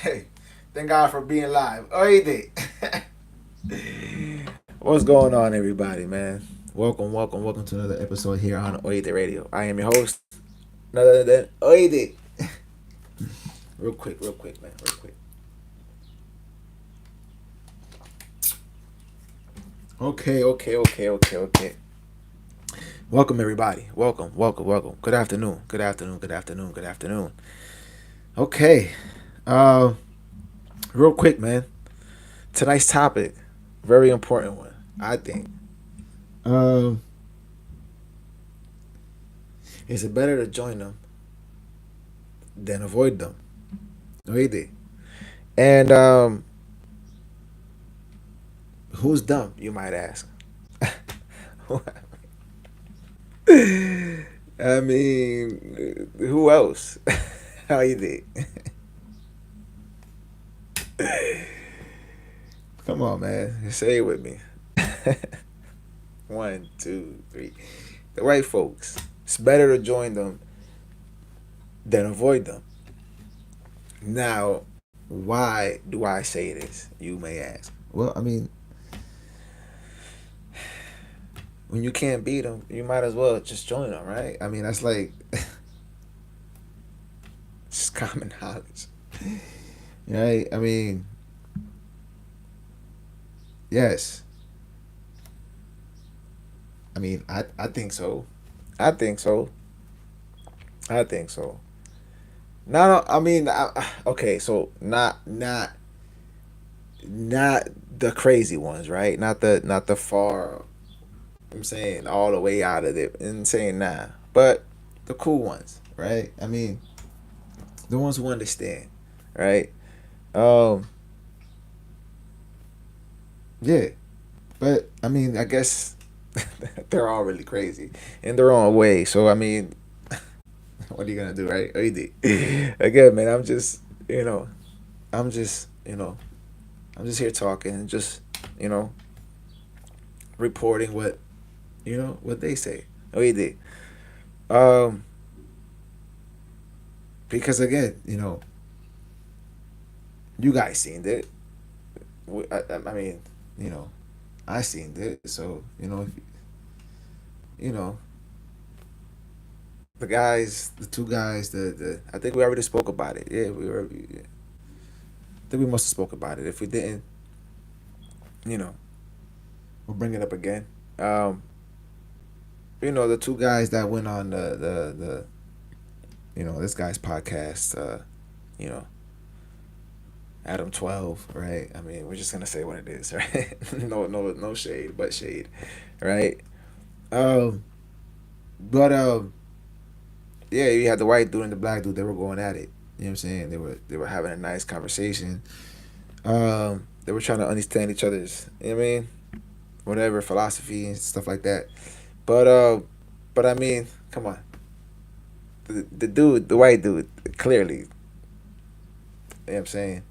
Hey, thank God for being live. Oh, he did. What's going on, everybody, man? Welcome to another episode here on Oide Radio. I am your host, none other than Oide. Real quick, man, real quick. Okay. Welcome, everybody. Welcome. Good afternoon. Okay, uh, real quick, man. Tonight's topic, very important one, I think. Um, is it better to join them than avoid them? Oide. And who's dumb, you might ask? I mean, who else? How you did? Come on, man. Say it with me. One, two, three. The right folks. It's better to join them than avoid them. Now, why do I say this? You may ask. Well, I mean, when you can't beat them, you might as well just join them, right? I mean, that's like just common knowledge, right? I mean, yes. I mean, I think so. I think so. I think so. Not, I mean, okay, so not the crazy ones, right? Not the far. I'm saying all the way out of it and saying nah, but the cool ones, right? I mean, the ones who understand, right? Um, yeah, but I mean, I guess they're all really crazy in their own way. So I mean, what are you gonna do, right? Oh, you did. Again, man. You know, I'm just, you know, I'm just here talking, just, you know, reporting what they say. Oh, you did. Um, because again, you guys seen it. I mean, you know, I seen it. So you know, the two guys, the I think we already spoke about it. Yeah, I think we must have spoke about it. If we didn't, you know, we'll bring it up again. Um, the two guys that went on this guy's podcast. You know, Adam 12, right? I mean, we're just gonna say what it is, right? No shade, but shade, right? Um, but yeah, you had the white dude and the black dude. They were going at it. You know what I'm saying? They were having a nice conversation. They were trying to understand each other's, you know what I mean, whatever philosophy and stuff like that. But but I mean, come on, the dude, the white dude, clearly, you know what I'm saying,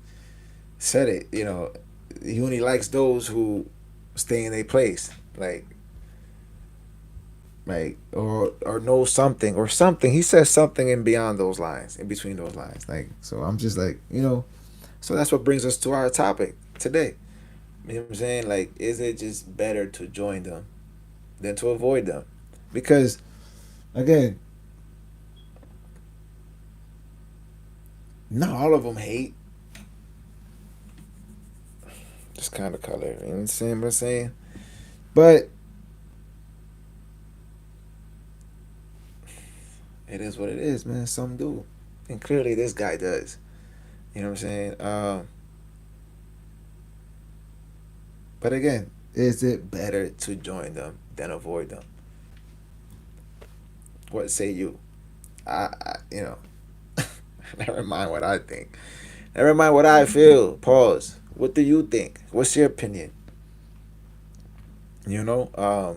said it. He only likes those who stay in their place, like or know something or something. He says something in beyond those lines, in between those lines. Like, so I'm just like, so that's what brings us to our topic today. You know what I'm saying? Like, is it just better to join them than to avoid them? Because again, not all of them hate this kind of color. You know what I'm saying? But it is what it is, man. Some do, and clearly this guy does. You know what I'm saying? But again, is it better to join them than avoid them? What say you? I never mind what I think. Never mind what I feel. Pause. What do you think? What's your opinion? You know, I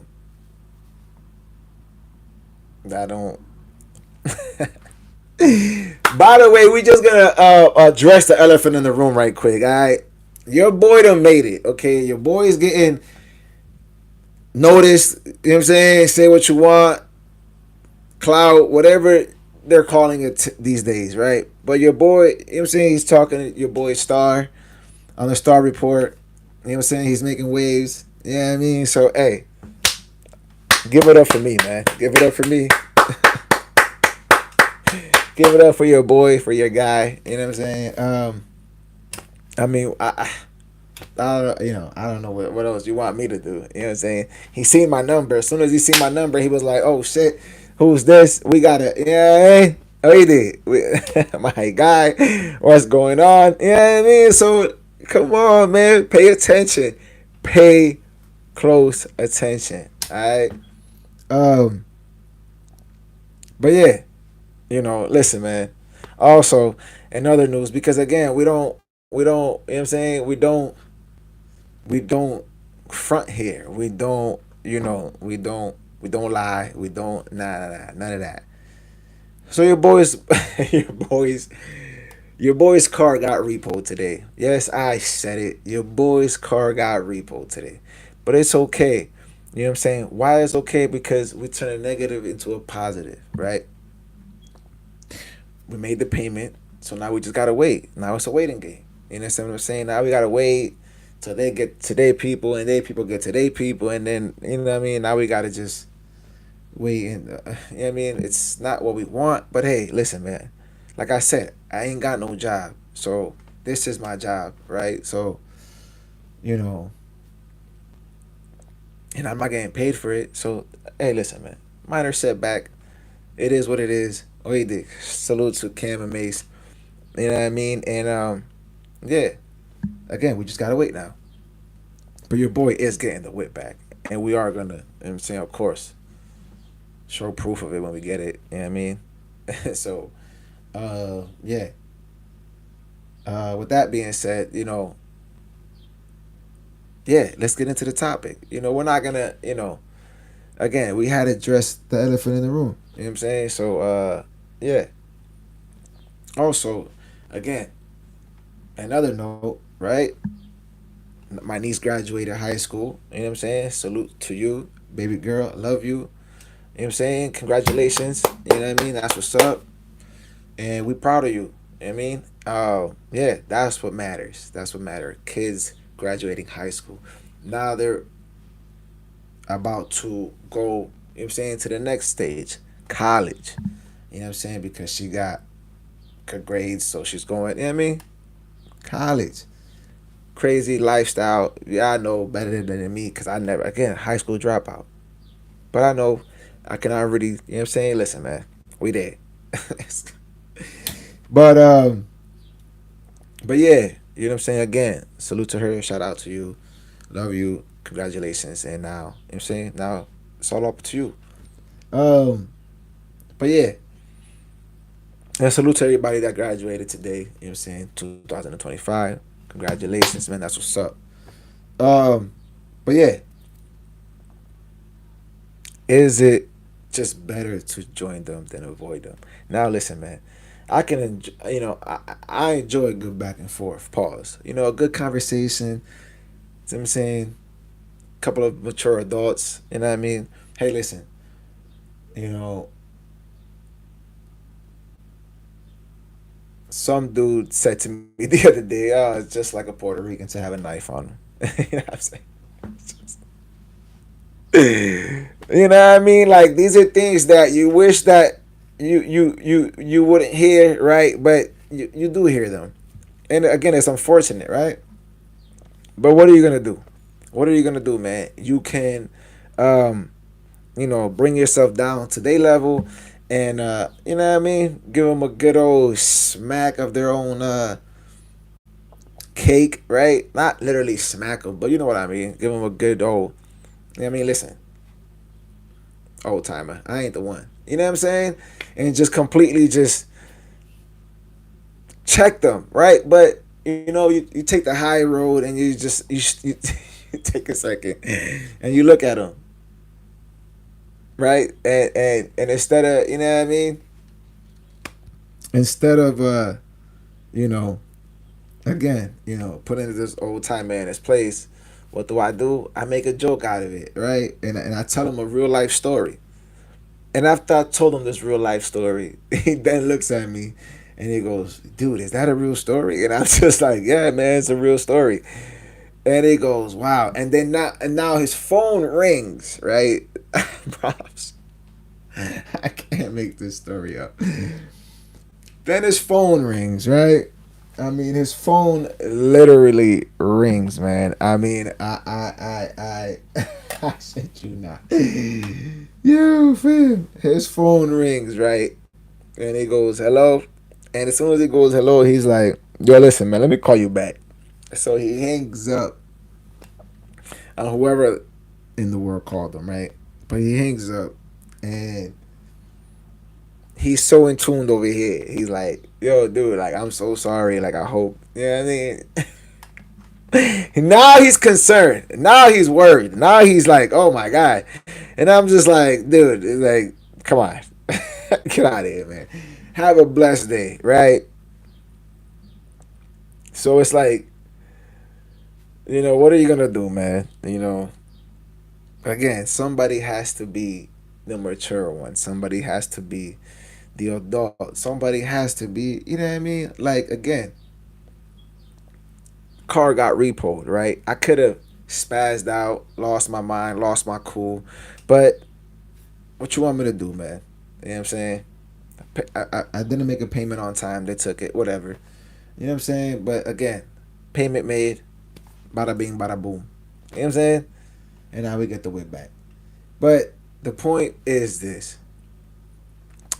don't. By the way, we just gonna address the elephant in the room right quick. All right, your boy done made it. Okay, your boy is getting noticed. You know what I'm saying? Say what you want, clout, whatever they're calling it these days, right? But your boy, you know what I'm saying, he's talking to your boy Star on the Star Report. You know what I'm saying? He's making waves. Yeah, I mean, so hey, give it up for me, man. Give it up for me. Give it up for your boy, for your guy. You know what I'm saying? I mean, I don't, I don't know what else you want me to do. You know what I'm saying? He seen my number. As soon as he seen my number, he was like, "Oh shit, who's this? We gotta, yeah, oh he did, my guy, what's going on? Yeah, I mean, so come on, man, pay attention, pay close attention. All right, um, but yeah, listen, man. Also, in other news, because again, we don't, you know what I'm saying? We don't front here. We don't lie. We don't nah, none of that. So your boys, your boys, your boy's car got repoed today. Yes, I said it. Your boy's car got repoed today, but it's okay. You know what I'm saying? Why it's okay? Because we turn a negative into a positive, right? We made the payment, so now we just gotta wait. Now it's a waiting game. You understand what I'm saying? Now we gotta wait till they get to their people, and their people get to their people, and then you know what I mean. Now we gotta just wait, and you know what I mean. It's not what we want, but hey, listen, man. Like I said, I ain't got no job, so this is my job, right? So you know, and I'm not getting paid for it. So hey, listen, man. Minor setback. It is what it is. Oye, salute to Cam and Mace. You know what I mean? And yeah. Again, we just gotta wait now. But your boy is getting the whip back, and we are gonna. You know what I'm saying, of course, show proof of it when we get it. You know what I mean? So, yeah. With that being said, yeah, let's get into the topic. We're not gonna. Again, we had to address the elephant in the room. You know what I'm saying? So, yeah. Also, again, another note, right? My niece graduated high school. You know what I'm saying? Salute to you, baby girl. Love you. You know what I'm saying? Congratulations. You know what I mean? That's what's up. And we proud of you. You know what I mean? Yeah, that's what matters. That's what matters. Kids graduating high school. Now they're about to go, you know what I'm saying, to the next stage, college. You know what I'm saying? Because she got good grades, so she's going, you know what I mean? College. Crazy lifestyle. Yeah, I know better than me because I never, again, high school dropout. But I know I can already, you know what I'm saying? Listen, man, we there. but but yeah, you know what I'm saying? Again, salute to her, shout out to you, love you, congratulations, and now, you know what I'm saying? Now it's all up to you. Um, but yeah, and salute to everybody that graduated today, you know what I'm saying? 2025. Congratulations, man. That's what's up. Um, but yeah, is it just better to join them than avoid them? Now, listen, man. I can, I enjoy a good back and forth. Pause. A good conversation. See what I'm saying? Couple of mature adults. You know what I mean? Hey, listen. You know, some dude said to me the other day, "Oh, it's just like a Puerto Rican to have a knife on him." You know what I'm saying? You know what I mean? Like these are things that you wish that you wouldn't hear, right? But you do hear them. And again, it's unfortunate, right? But what are you gonna do? What are you gonna do, man? You can, um, bring yourself down to their level, and you know what I mean. Give them a good old smack of their own cake, right? Not literally smack them, but you know what I mean. Give them a good old. You know what I mean, listen, old timer. I ain't the one. You know what I'm saying? And just completely just check them, right? But you take the high road and you you take a second and you look at them, right? And instead of, you know what I mean, instead of you know again, putting this old time man in his place, what do? I make a joke out of it, right? And I tell him a real life story. And after I told him this real life story, he then looks at me and he goes, "Dude, is that a real story?" And I'm just like, "Yeah, man, it's a real story." And he goes, "Wow!" And now his phone rings, right? Props. I can't make this story up. Then his phone rings, right? I mean, his phone literally rings, man. I mean, I said you not. Yo, fam. His phone rings, right? And he goes, hello. And as soon as he goes, hello, he's like, yo, listen, man, let me call you back. So he hangs up on whoever in the world called him, right? But he hangs up and he's so in tuned over here. He's like, yo, dude, like, I'm so sorry. Like, I hope, you know what I mean? Now he's concerned. Now he's worried. Now he's like, oh my God. And I'm just like, dude, it's like, come on. Get out of here, man. Have a blessed day, right? So it's like, what are you gonna do, man? Again, somebody has to be the mature one. Somebody has to be the adult. Somebody has to be, you know what I mean? Like again, car got repoed, right? I could have spazzed out, lost my mind, lost my cool, but what you want me to do, man? You know what I'm saying? I didn't make a payment on time. They took it, whatever. You know what I'm saying? But again, payment made, bada bing, bada boom. You know what I'm saying? And now we get the whip back. But the point is this: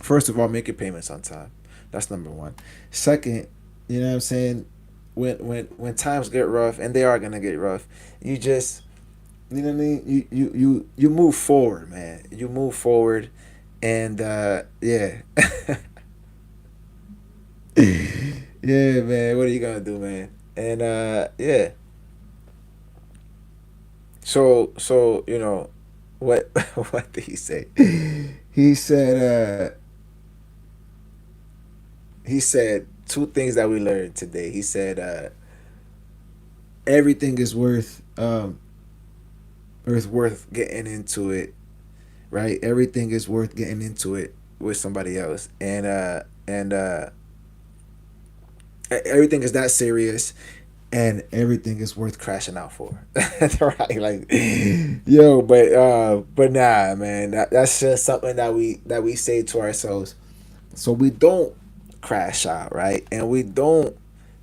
first of all, make your payments on time. That's number one. Second, you know what I'm saying? When times get rough, and they are gonna get rough, you just, you know what I mean. You move forward, man. You move forward, and yeah, yeah, man. What are you gonna do, man? And yeah. So what what did he say? He said he said two things that we learned today. He said everything is worth getting into it, right? Everything is worth getting into it with somebody else, and everything is that serious, and everything is worth crashing out for. Right? Like, yo, but nah, man, that's just something that we say to ourselves, so we don't crash out, right? And we don't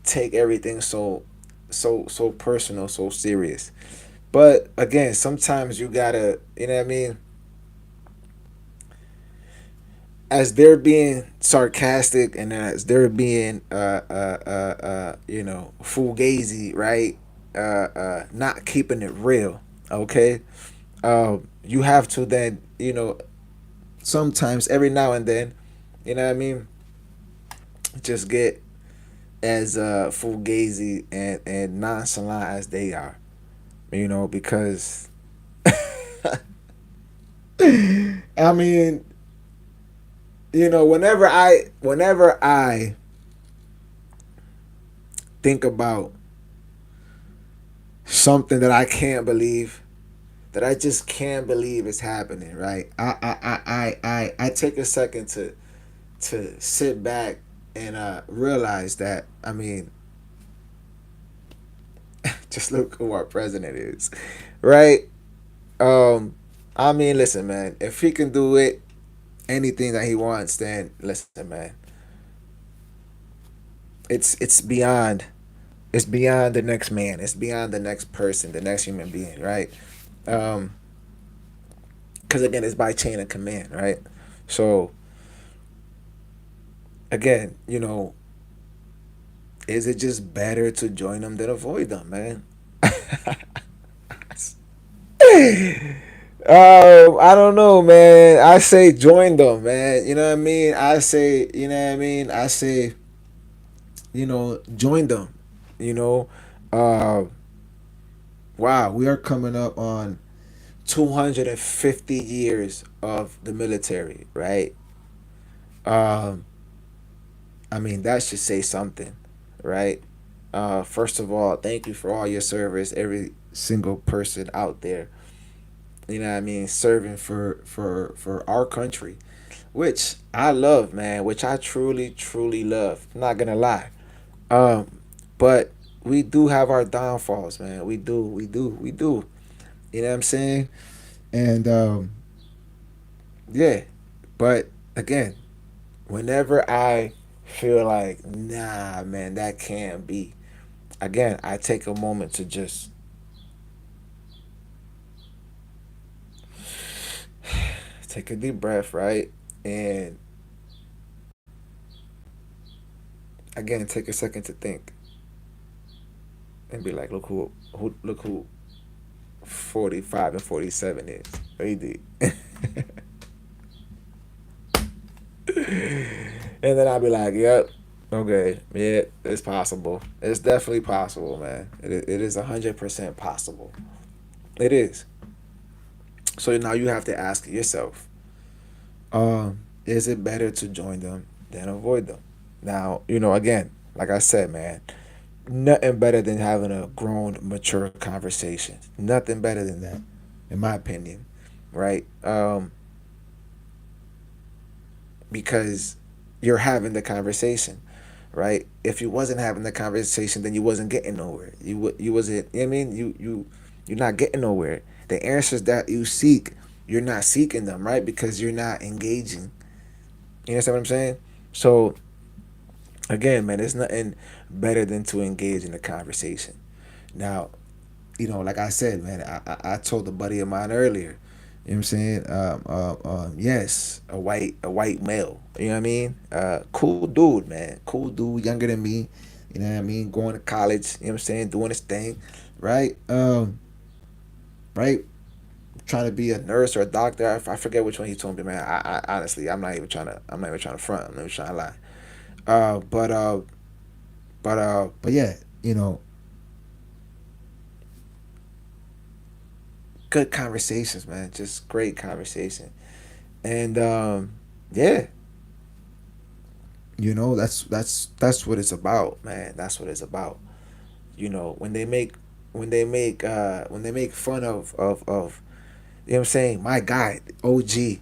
take everything so personal, so serious. But again, sometimes you gotta, you know what I mean, as they're being sarcastic and as they're being fugazi, right? Not keeping it real. Okay. You have to then, sometimes every now and then, you know what I mean, just get as fugazi and nonchalant as they are, because I mean, whenever I think about something that I can't believe, that I just can't believe is happening, right? I take a second to sit back and realize that, I mean, just look who our president is, right? Um, I mean, listen, man, if he can do it, anything that he wants, then listen, man, it's beyond. It's beyond the next man. It's beyond the next person, the next human being, right? Um, because again, it's by chain of command, right? So again, is it just better to join them than avoid them, man? I don't know, man. I say join them, man. You know what I mean? I say, you know what I mean? I say, join them. You know, uh, wow, we are coming up on 250 years of the military, right? Um, I mean, that should say something, right? First of all, thank you for all your service, every single person out there You know what I mean? Serving for our country, which I love, man. Which I truly truly love. I'm not gonna lie. Um, but we do have our downfalls, man. We do. You know what I'm saying? And yeah, but again, whenever I feel like, nah, man, that can't be. Again, I take a moment to just take a deep breath, right? And again, take a second to think and be like, look who 45 and 47 is. AD. And then I'll be like, yep, okay, yeah, it's possible. It's definitely possible, man. It is 100% possible. It is. So now you have to ask yourself, is it better to join them than avoid them? Now, again, like I said, man, nothing better than having a grown, mature conversation. Nothing better than that, in my opinion, right? Because you're having the conversation, right? If you wasn't having the conversation, then you wasn't getting nowhere. You wasn't. You know what I mean, you're not getting nowhere. The answers that you seek, you're not seeking them, right? Because you're not engaging. You understand what I'm saying? So again, man, there's nothing better than to engage in a conversation. Now, like I said, man, I told a buddy of mine earlier. You know what I'm saying? Yes, a white male. You know what I mean? Cool dude, man. Cool dude, younger than me. You know what I mean? Going to college. You know what I'm saying? Doing his thing, right? Right. Trying to be a nurse or a doctor. I forget which one he told me, man. I honestly, I'm not even trying to front. I'm not even trying to lie. Uh, but uh, but yeah, good conversations, man. Just great conversation. And yeah, that's what it's about, man. That's what it's about. When they make fun of what I'm saying, my guy, OG,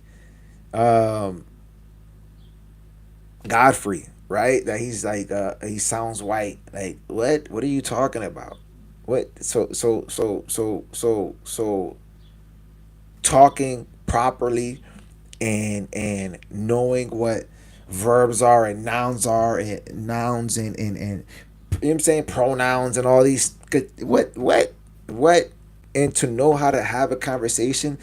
um Godfrey, right? That he's like he sounds white. Like, what are you talking about? What so talking properly and knowing what verbs are and nouns are and nouns and you know what I'm saying, pronouns and all these good what and to know how to have a conversation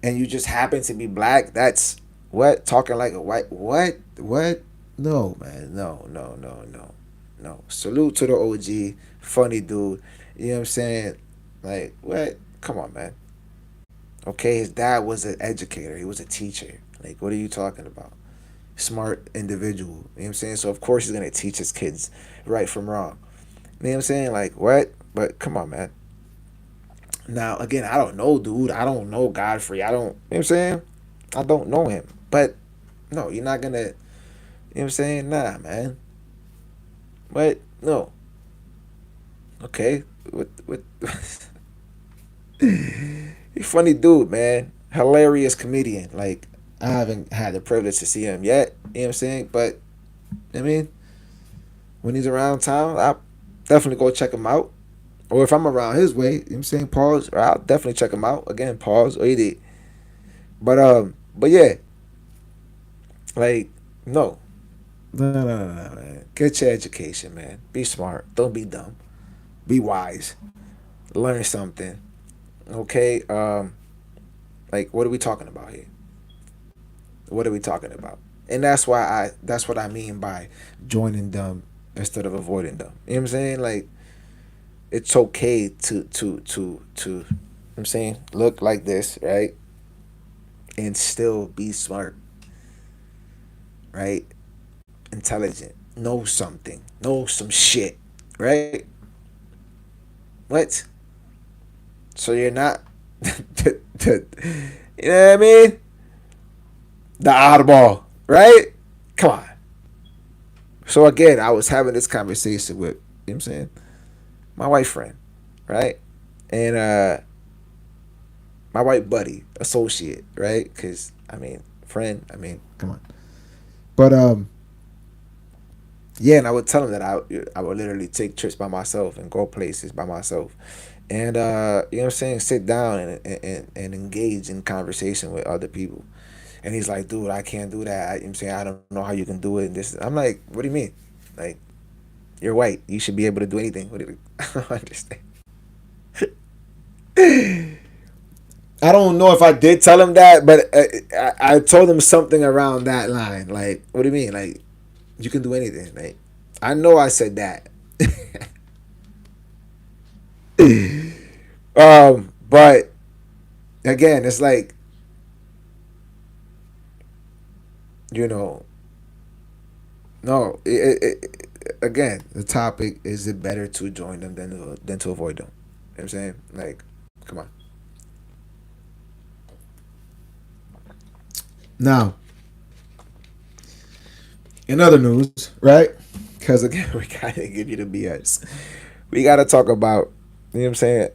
and you just happen to be black, that's what talking like a white, what no, man, no. Salute to the OG, funny dude. You know what I'm saying? Like, what? Come on, man. Okay, his dad was an educator. He was a teacher. Like, what are you talking about? Smart individual. You know what I'm saying? So of course he's gonna teach his kids right from wrong. You know what I'm saying? Like, what? But come on, man. Now again, I don't know, dude. I don't know Godfrey. I don't. You know what I'm saying? I don't know him. But no, you're not gonna. You know what I'm saying? Nah, man. But no. Okay. What? He funny dude, man. Hilarious comedian. Like, I haven't had the privilege to see him yet. You know what I'm saying? But I mean, when he's around town, I'll definitely go check him out. Or if I'm around his way, you know what I'm saying, pause, or I'll definitely check him out. Again, pause, or he did. But yeah, like, no. No, man. Get your education, man. Be smart. Don't be dumb. Be wise. Learn something. Okay? Like, what are we talking about here? What are we talking about? And that's what I mean by joining them instead of avoiding them. You know what I'm saying? Like, it's okay to you know what I'm saying, look like this, right? And still be smart, right? Intelligent. Know something. Know some shit. Right? What? So you're not you know what I mean? The oddball, right? Come on. So again, I was having this conversation with, you know what I'm saying, my white friend, right? And my white buddy, associate, right? Because I mean, friend. I mean, come on. But yeah, and I would tell him that I would literally take trips by myself and go places by myself, and you know what I'm saying, sit down and engage in conversation with other people. And he's like, dude, I can't do that. You know what I'm saying, I don't know how you can do it. And this, I'm like, what do you mean? Like, you're white. You should be able to do anything. What do you, I don't understand. I don't know if I did tell him that, but I told him something around that line. Like, what do you mean? Like, you can do anything. Like, I know I said that. But again, it's like, you know, no. Again, the topic is it better to join them than to avoid them? You know what I'm saying? Like, come on. Now, in other news, right? Because again, we gotta give you the BS. We gotta talk about, you know what I'm saying,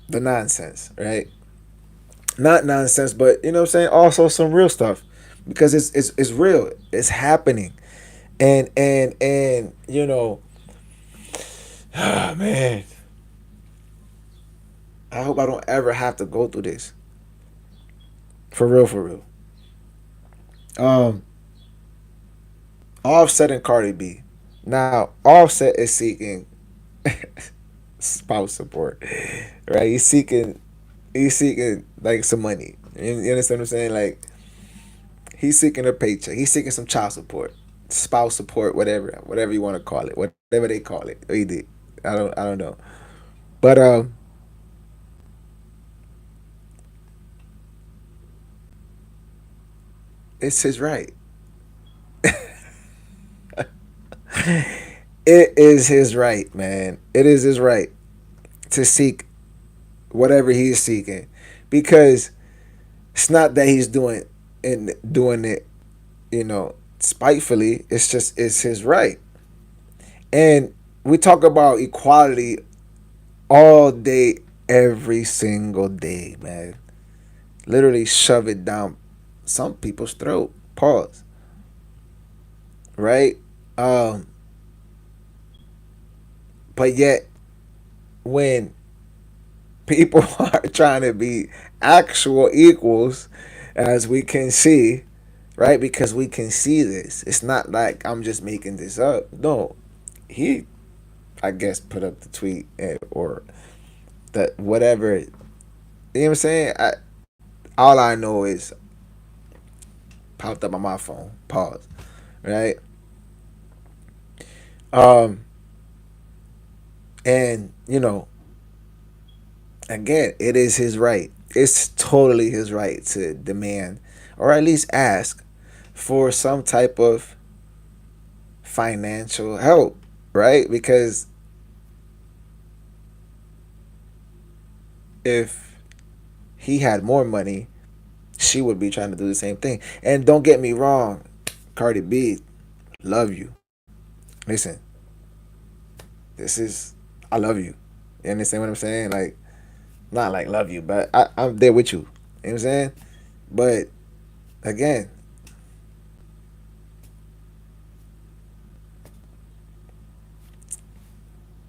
the nonsense, right? Not nonsense, but you know what I'm saying, also some real stuff, because it's real. It's happening, and you know, ah, man, I hope I don't ever have to go through this. For real, for real. Um, Offset and Cardi B. Now, Offset is seeking spouse support, right? He's seeking like some money. You understand what I'm saying? Like, he's seeking a paycheck. He's seeking some child support, spouse support, whatever you want to call it, whatever they call it. He did. I don't know. But it's his right. It is his right, man. It is his right to seek whatever he's seeking, because it's not that he's doing it, spitefully. It's just it's his right. And we talk about equality all day, every single day, man. Literally shove it down some people's throat. Pause. Right? Um, but yet when people are trying to be actual equals, as we can see, right? Because we can see this. It's not like I'm just making this up. No, he, I guess, put up the tweet, or the whatever. You know what I'm saying? All I know is popped up on my phone. Pause. Right? Um, and again, it is his right. It's totally his right to demand, or at least ask, for some type of financial help, right? Because if he had more money, she would be trying to do the same thing. And don't get me wrong, Cardi B, love you. Listen, this is, I love you. You understand what I'm saying? Like, not like love you, but I'm there with you. You know what I'm saying? But again,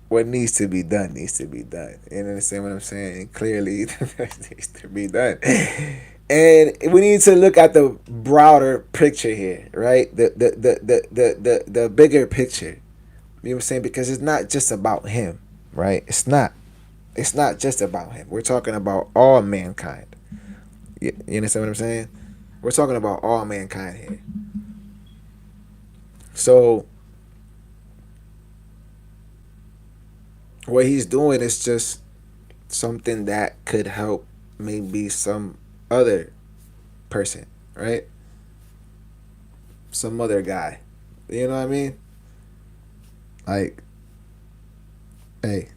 what needs to be done needs to be done. You understand what I'm saying? Clearly, it needs to be done. And we need to look at the broader picture here, right? The bigger picture. You know what I'm saying? Because it's not just about him, right? It's not. It's not just about him. We're talking about all mankind. You understand what I'm saying? We're talking about all mankind here. So what he's doing is just something that could help maybe some other person, right? Some other guy. You know what I mean? Like, hey,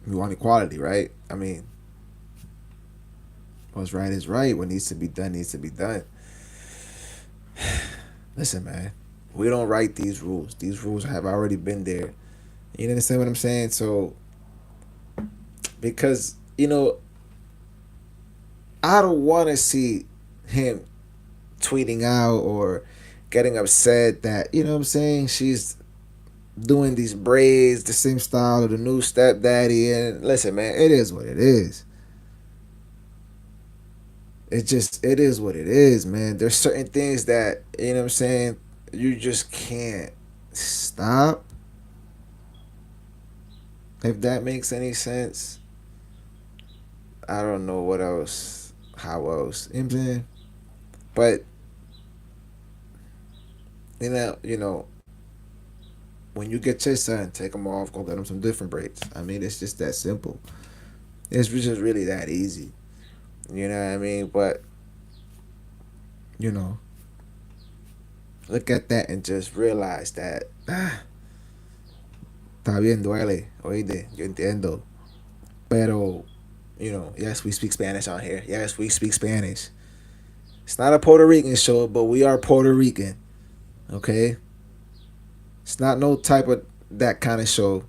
we want equality, right? I mean, what's right is right. What needs to be done needs to be done. Listen, man, we don't write these rules. These rules have already been there You understand what I'm saying? So because I don't want to see him tweeting out or getting upset that what I'm saying, she's doing these braids the same style of the new stepdaddy. And listen, man, it is what it is. It is what it is, man. There's certain things that what I'm saying, you just can't stop. If that makes any sense, I don't know what else, how else. You know what I'm saying? But you know, when you get your son, take him off, go get him some different braids. I mean, it's just that simple. It's just really that easy. You know what I mean? But you know, look at that and just realize that está bien, duele, oíste, yo entiendo. Pero, yes, we speak Spanish on here. Yes, we speak Spanish. It's not a Puerto Rican show, but we are Puerto Rican. Okay? It's not no type of that kind of show,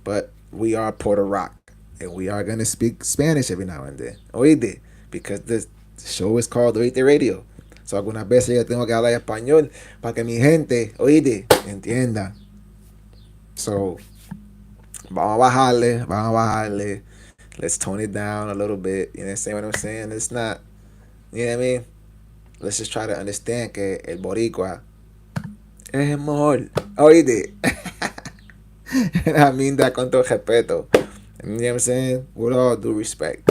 but we are Puerto Rock. And we are going to speak Spanish every now and then. Oíste. Because this show is called Oíste Radio. So algunas veces yo tengo que hablar español para que mi gente, oíste, entienda. So, vamos a bajarle. Let's tone it down a little bit. You understand what I'm saying? It's not, you know what I mean? Let's just try to understand que el boricua es el mejor. Oíste. And I mean that con todo respeto. You know what I'm saying? With all due respect.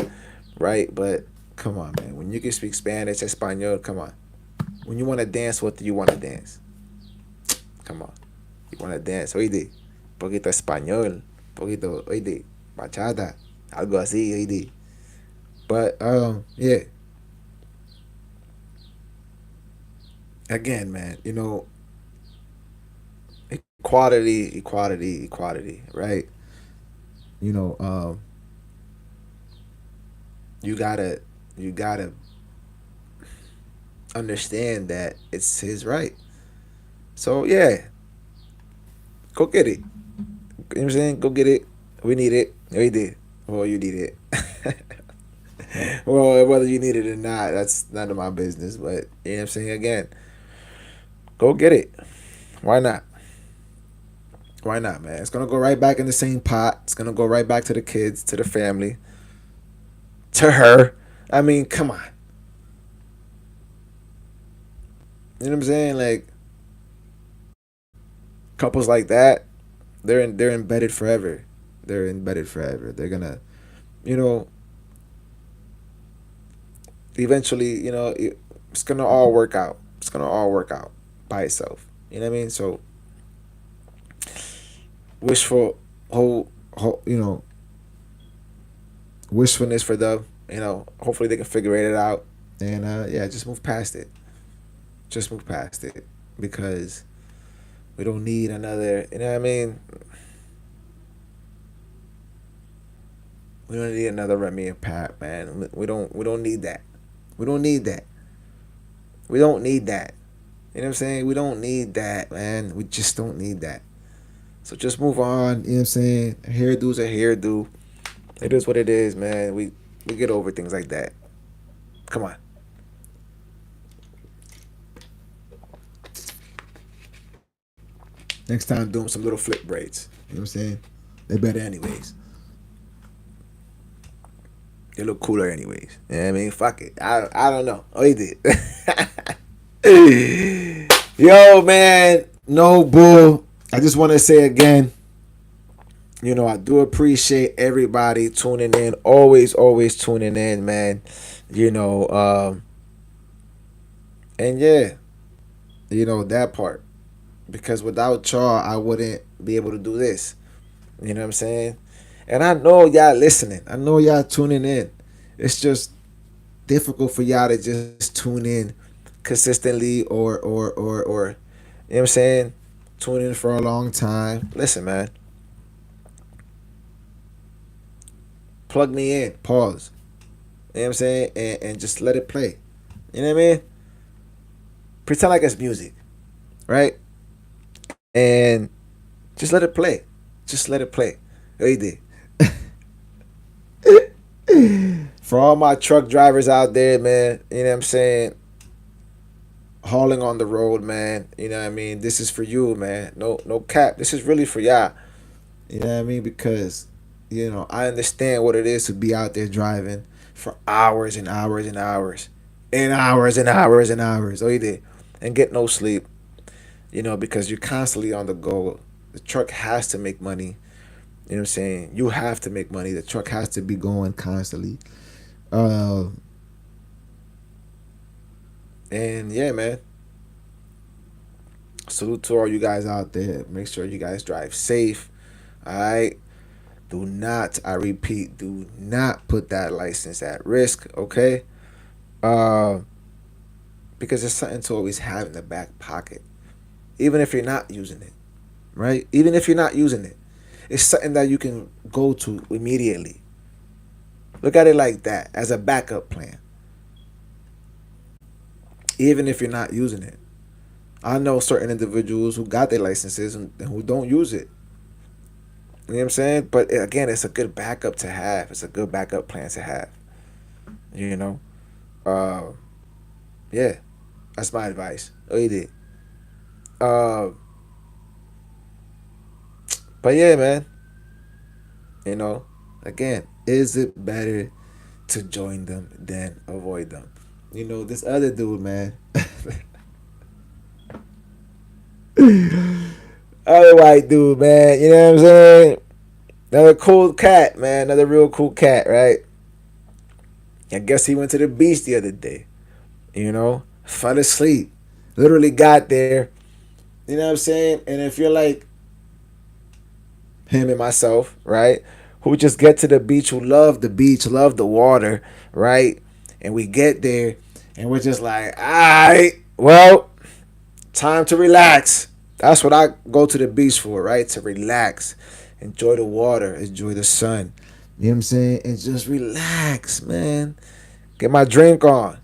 Right? But come on, man. When you can speak Spanish, Espanol, come on. When you want to dance, what do you want to dance? Come on. You want to dance. Oíste. Poquito español. Poquito, oíste. Bachata. Algo así, oíste. But, yeah. Again, man, equality, equality, equality, right? You know, you gotta, you gotta understand that it's his right. So yeah, go get it. You know what I'm saying? Go get it. We need it. We did. Well, you need it. Well, whether you need it or not, that's none of my business. But you know what I'm saying? Again, go get it. Why not? Why not, man? It's gonna go right back in the same pot. It's gonna go right back to the kids, to the family, to her. I mean, come on. You know what I'm saying? Like couples like that, they're embedded forever. They're embedded forever. They're gonna, you know, eventually, it's gonna all work out. It's gonna all work out by itself. You know what I mean? So wishful, whole, whole, wishfulness for them. Hopefully they can figure it out, and yeah, just move past it. Just move past it because we don't need another. You know what I mean? We don't need another Remy and Pat, man. We don't. We don't need that. We don't need that. We don't need that. You know what I'm saying? We don't need that, man. We just don't need that. So just move on. You know what I'm saying? Hairdo's a hairdo. It is what it is, man. We get over things like that. Come on. Next time, do them some little flip braids. You know what I'm saying? They're better anyways. They look cooler anyways. You know what I mean? Fuck it. I don't know. Oh, he did. Yo, man. No bull. I just want to say again, I do appreciate everybody tuning in. Always, always tuning in, man. You know, and yeah, that part. Because without y'all, I wouldn't be able to do this. You know what I'm saying? And I know y'all listening. I know y'all tuning in. It's just difficult for y'all to just tune in consistently or you know what I'm saying? Tune in for a long time. Listen, man. Plug me in. Pause. You know what I'm saying? And just let it play. You know what I mean? Pretend like it's music. Right? And Just let it play. Just let it play. He did. For all my truck drivers out there, man, you know what I'm saying? Hauling on the road, man. You know what I mean? This is for you, man. No cap. This is really for y'all. You know what I mean? Because, I understand what it is to be out there driving for hours and hours and hours. And hours and hours and hours. Oh, you did. And get no sleep. Because you're constantly on the go. The truck has to make money. You know what I'm saying? You have to make money. The truck has to be going constantly. Uh, and yeah, man. Salute to all you guys out there. Make sure you guys drive safe. All right. Do not, I repeat, do not put that license at risk. Okay. Uh, because it's something to always have in the back pocket, even if you're not using it. Right. Even if you're not using it, it's something that you can go to immediately. Look at it like that, as a backup plan, even if you're not using it. I know certain individuals who got their licenses and who don't use it. You know what I'm saying? But again, it's a good backup to have. It's a good backup plan to have. You know? Uh, yeah, that's my advice. Oh, you did. Uh, but yeah, man. You know, again, is it better to join them than avoid them? This other dude, man. Other white dude, man. You know what I'm saying? Another cool cat, man. Another real cool cat, right? I guess he went to the beach the other day. Fell asleep. Literally got there. You know what I'm saying? And if you're like him and myself, right? Who just get to the beach, who love the beach, love the water, right? And we get there and we're just like, all right, well, time to relax. That's what I go to the beach for, right? To relax, enjoy the water, enjoy the sun. You know what I'm saying? And just relax, man. Get my drink on,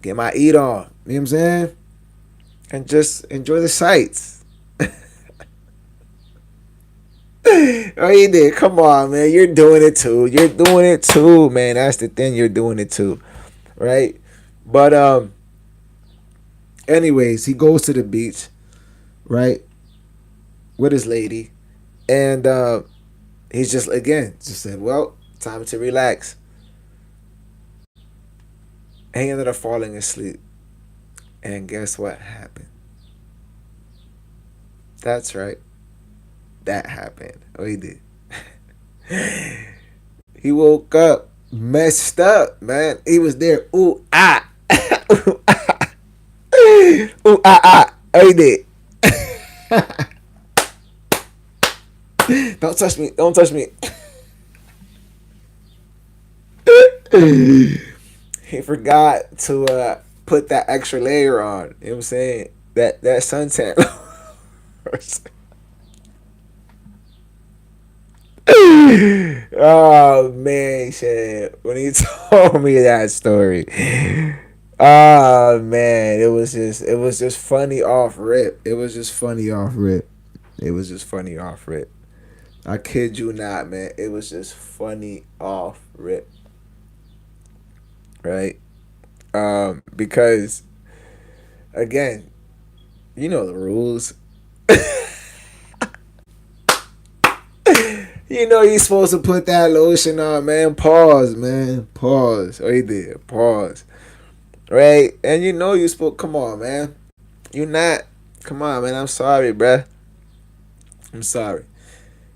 get my eat on. You know what I'm saying? And just enjoy the sights. Oh, you did. Come on, man. You're doing it too. You're doing it too, man. That's the thing. You're doing it too, right? But anyways, he goes to the beach, right, with his lady, and he's just again just said, "Well, time to relax." And he ended up falling asleep. And guess what happened? That's right. That happened. Oh, he did. He woke up messed up, man. He was there. Ooh ah, ooh ah, ooh ah ah. Oh, he did. Don't touch me. Don't touch me. He forgot to put that extra layer on. You know what I'm saying? That suntan. Oh man, shit. When he told me that story, oh man, it was just funny off rip. It was just funny off rip. It was just funny off rip. I kid you not, man. It was just funny off rip, right? Because again, you know the rules. You know you're supposed to put that lotion on, man. Pause, man. Pause. Oh, he did. Pause. Right? And you know you supposed. Come on, man. You not. Come on, man. I'm sorry, bruh. I'm sorry.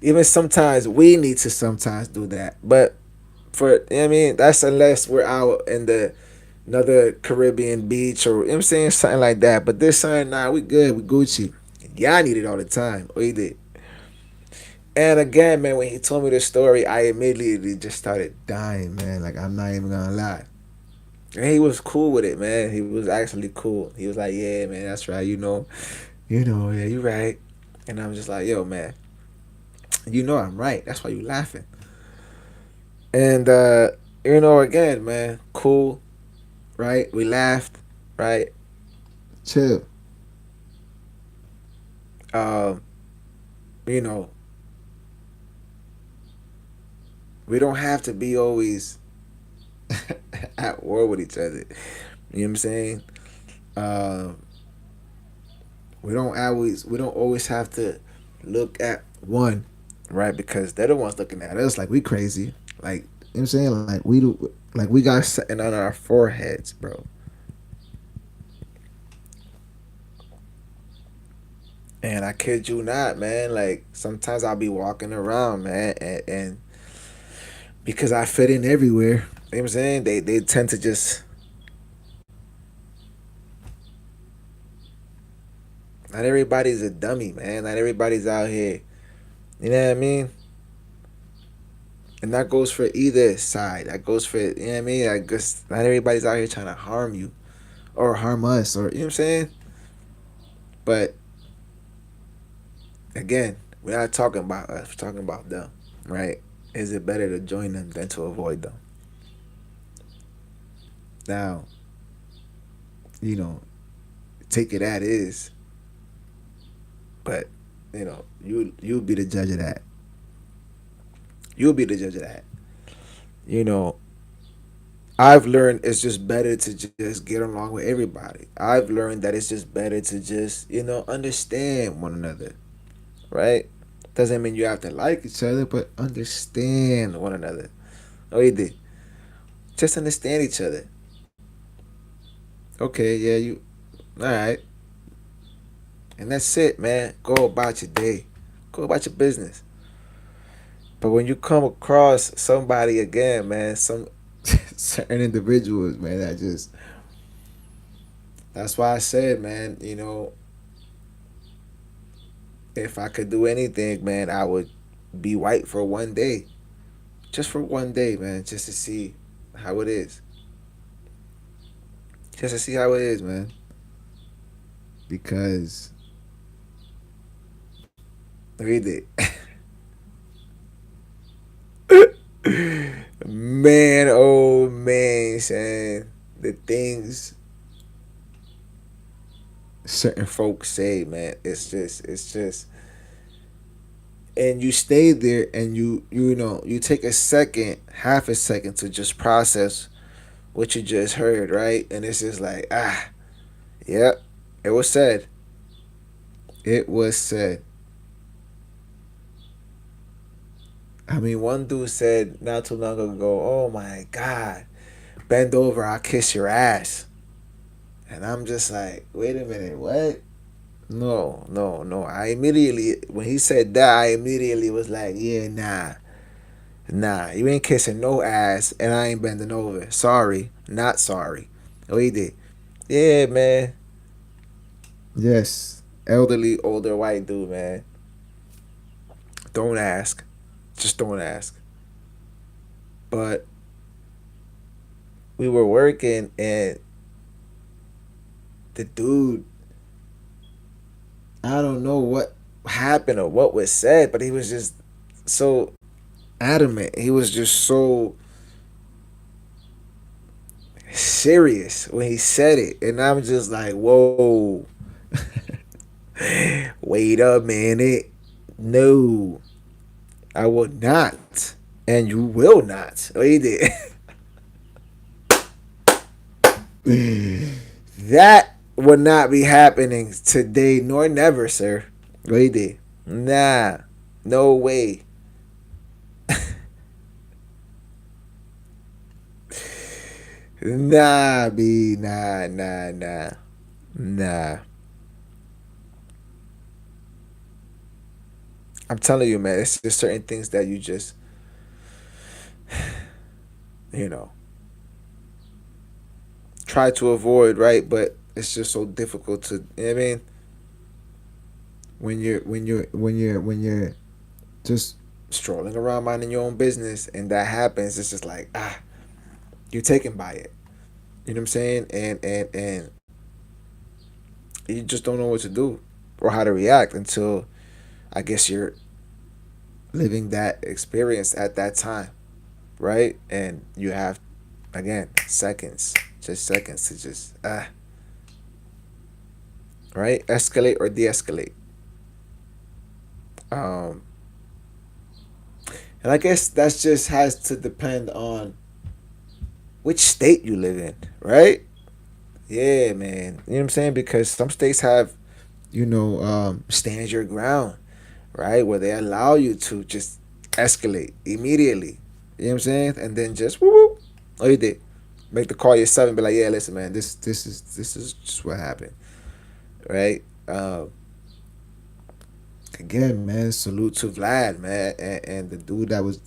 Even sometimes we need to sometimes do that. But for you know what I mean, that's unless we're out in the another Caribbean beach or you know what I'm saying something like that. But this time, nah, we good. We Gucci. Y'all need it all the time. Oh, he did. And again, man, when he told me the story, I immediately just started dying, man. Like I'm not even gonna lie. And he was cool with it, man. He was actually cool. He was like, "Yeah, man, that's right. Yeah, you right." And I'm just like, "Yo, man, I'm right. That's why you laughing." And again, man, cool, right? We laughed, right? Chill. Um, you know, we don't have to be always at war with each other. You know what I'm saying? Uh, we don't always have to look at one, right? Because they're the ones looking at us like we crazy. Like, you know what I'm saying? Like we do, like we got something on our foreheads, bro. And I kid you not, man. Like sometimes I'll be walking around, man, and because I fit in everywhere, you know what I'm saying? They tend to just, not everybody's a dummy, man. Not everybody's out here. You know what I mean? And that goes for either side. That goes for, you know what I mean? I guess not everybody's out here trying to harm you or harm us, or you know what I'm saying? But again, we're not talking about us. We're talking about them, right? Is it better to join them than to avoid them? Now, you know, take it as is, but you'll be the judge of that. You'll be the judge of that. You know, I've learned it's just better to just get along with everybody. I've learned that it's just better to just, understand one another, right? Doesn't mean you have to like each other, but understand one another. Oh, you did. Just understand each other. Okay, yeah, all right. And that's it, man. Go about your day. Go about your business. But when you come across somebody again, man, some certain individuals, man, that's why I said, man, if I could do anything, man, I would be white for one day. Just for one day, man, just to see how it is. Just to see how it is, man. Because read it. Man, oh man, saying the things certain folks say, man, it's just and you stay there and you take a second, half a second to just process what you just heard, right? And it's just like, yep, it was said. It was said. I mean, one dude said not too long ago, "Oh my God, bend over, I'll kiss your ass." And I'm just like, wait a minute, what? No, no, no. When he said that, I immediately was like, yeah, nah, you ain't kissing no ass, and I ain't bending over. Sorry, not sorry. Oh, he did. Yeah, man. Yes, elderly, older white dude, man. Don't ask. Just don't ask. But we were working, and the dude, I don't know what happened or what was said, but he was just so adamant. He was just so serious when he said it, and I'm just like, whoa, wait a minute, no, I will not, and you will not. Oh, he did. That would not be happening today nor never, sir. Oh, he did. Nah, no way. Nah, B, nah. I'm telling you, man, it's just certain things that you just, you know, try to avoid, right? But it's just so difficult to, you know what I mean, when you're just strolling around minding your own business, and that happens, it's just like, you're taken by it. You know what I'm saying? And you just don't know what to do or how to react until I guess you're living that experience at that time, right? And you have, again, seconds, just seconds to just right, escalate or de-escalate. Um, and I guess that's just has to depend on which state you live in, right? Yeah, man. You know what I'm saying? Because some states have, stand your ground, right? Where they allow you to just escalate immediately. You know what I'm saying? And then just woo woo. Oh, you did. Make the call yourself and be like, yeah, listen, man, this is just what happened, right? Again, man, salute to Vlad, man, and the dude that was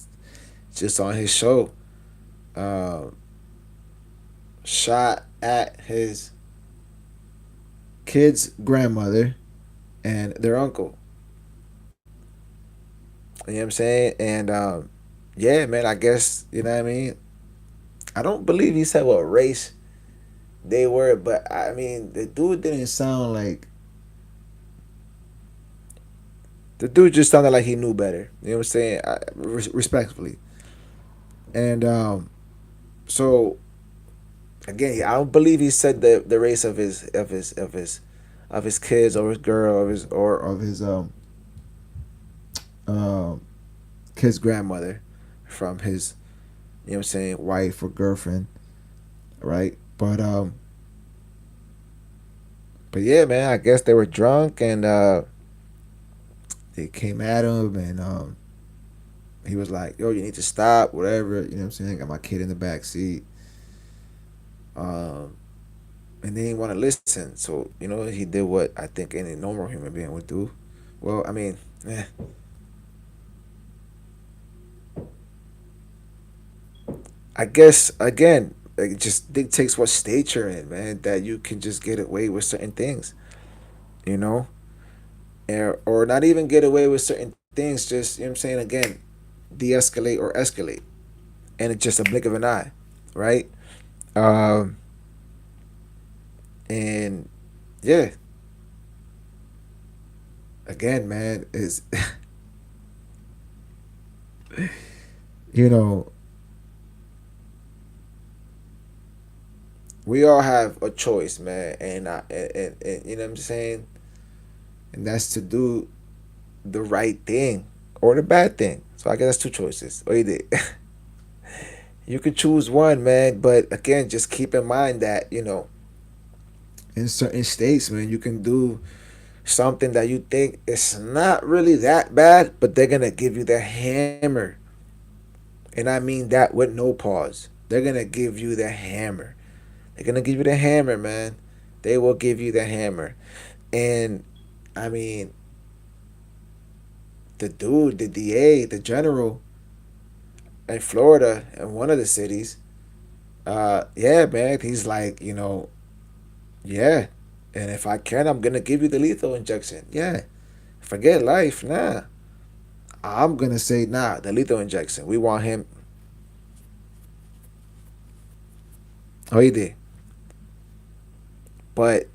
just on his show, um, shot at his kid's grandmother and their uncle. You know what I'm saying? And yeah, man, I guess you know what I mean. I don't believe he said what race they were, but I mean, the dude just sounded like he knew better. You know what I'm saying? Respectfully. And so again, I don't believe he said the race of his kids or his girl or of his um kid's grandmother from his, you know what I'm saying, wife or girlfriend, right? But yeah, man, I guess they were drunk and they came at him and he was like, "Yo, you need to stop, whatever." You know what I'm saying? I got my kid in the back seat, um, and they didn't want to listen. So he did what I think any normal human being would do. Well, I mean, eh, I guess again, it just dictates what state you're in, man. That you can just get away with certain things, you know, or not even get away with certain things. Just you know what I'm saying? Again, de-escalate or escalate, and it's just a blink of an eye, right? Um, and yeah, again, man, is you know we all have a choice, man, and you know what I'm saying, and that's to do the right thing or the bad thing. So I guess that's two choices. Or you did. You could choose one, man, but again, just keep in mind that in certain states, man, you can do something that you think is not really that bad, but they're gonna give you the hammer, and I mean that with no pause. They're gonna give you the hammer. They're gonna give you the hammer, man. They will give you the hammer, and I mean the dude, the DA, the general in Florida, in one of the cities. Yeah, man, he's like, yeah, and if I can, I'm gonna give you the lethal injection. Yeah, forget life, nah. I'm gonna say nah, the lethal injection. We want him. Oh, he did, but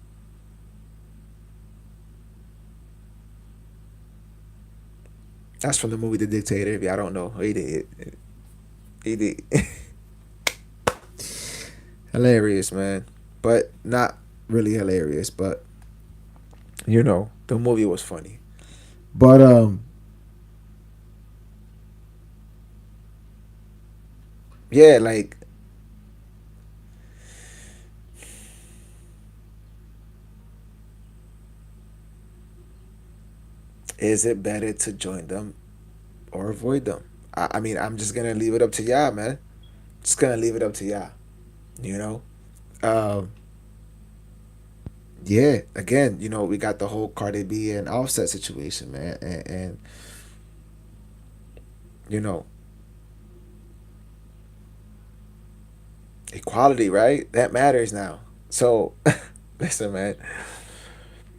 that's from the movie The Dictator. If y'all don't know, oh, he did. He did. Hilarious, man, but not really hilarious. But the movie was funny. But yeah, like is it better to join them or avoid them? I mean, I'm just gonna leave it up to y'all, man. Just gonna leave it up to y'all. You know. Um. Yeah. Again, we got the whole Cardi B and Offset situation, man, and you know, equality, right? That matters now. So, listen, man.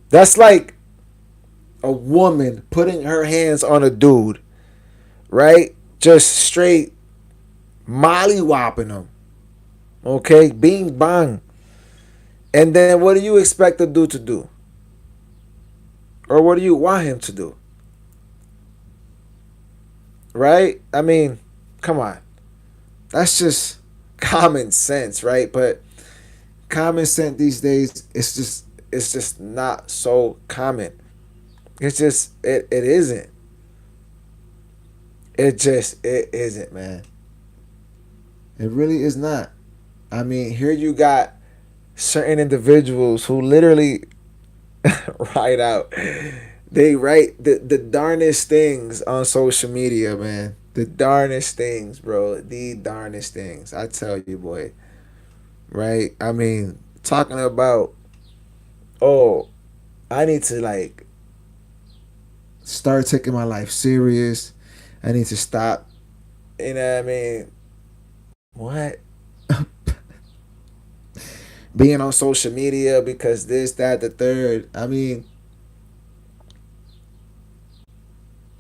That's like a woman putting her hands on a dude, right? Just straight mollywopping him. Okay, bing bang. And then what do you expect the dude to do? Or what do you want him to do? Right? I mean, come on. That's just common sense, right? But common sense these days it's just not so common. It isn't. It isn't, man. It really is not. I mean, here you got certain individuals who literally write out. They write the darnest things on social media, man. The darnest things, bro. The darnest things. I tell you, boy. Right? I mean, talking about, oh, I need to like start taking my life serious. I need to stop. You know what I mean? What? Being on social media because this, that, the third. I mean,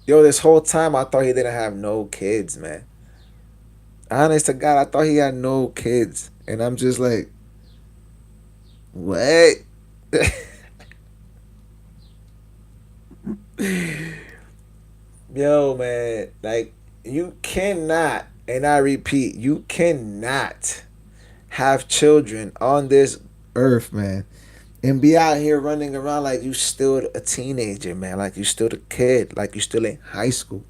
yo, this whole time I thought he didn't have no kids, man. Honest to God, I thought he had no kids. And I'm just like, what? Yo, man, like, you cannot, and I repeat, you cannot have children on this earth, man, and be out here running around like you still a teenager, man, like you still a kid, like you still in high school,